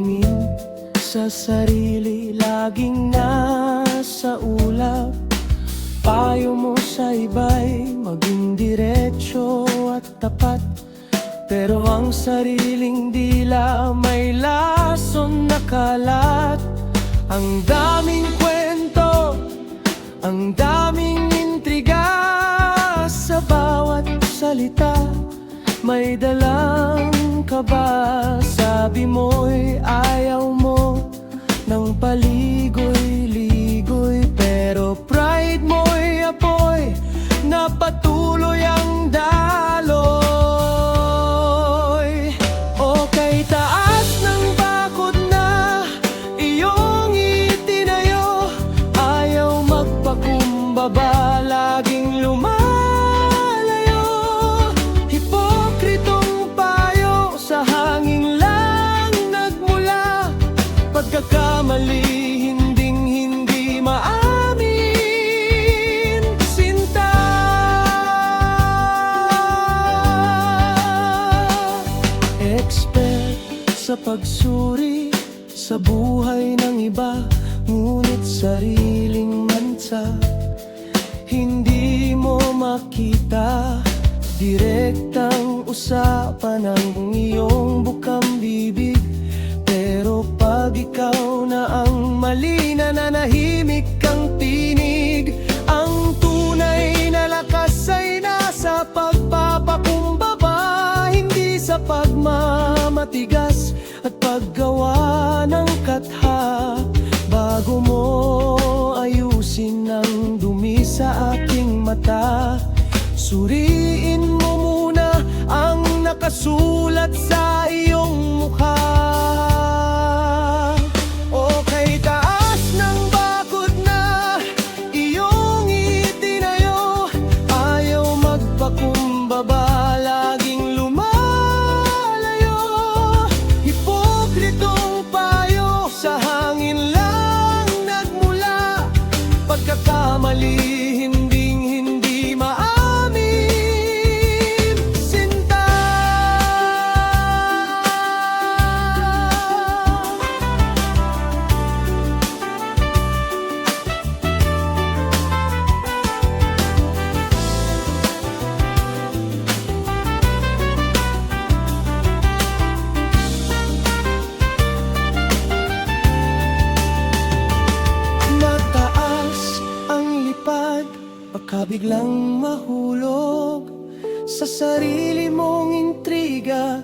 tumingin sa sarili, laging nasa ulap. Payo mo sa iba'y maging diretso at tapat, pero ang sariling dila may lason na kalat. Ang daming kwento, ang daming intriga, sa bawat salita may dalang kaba. Sabi mo'y ayaw mo ng paligoy-ligoy, pero pride mo'y apoy na patuloy ang daloy. O kay taas ng bakod na iyong itinayo, ayaw magpakumbaba, laging lumalayo. Hipokritong payo, sa hangin lang nagmula. Pagkakamali hinding-hindi maamin. Sinta, expert sa pagsuri sa buhay ng iba, ngunit sariling mansa hindi mo makita. Direktang usapan ang iyong bukang bibig, pero pag ikaw na ang mali, nananahimik kang tinig. Ang tunay na lakas ay nasa pagpapakumbaba, hindi sa pagmamatigas at paggawa ng katha. Bago mo ayusin ang dumi sa aking mata, suriin mo muna ang nakasulat sa iyong mukha. O kay taas ng bakod na iyong itinayo, ayaw magpakumbaba, laging lumalayo. Hipokritong payo, sa hangin lang nagmula. Pagkakamali hinding-hindi maamin. Sinta, mataas ang lipad, baka biglang mahulog sa sarili mong intriga.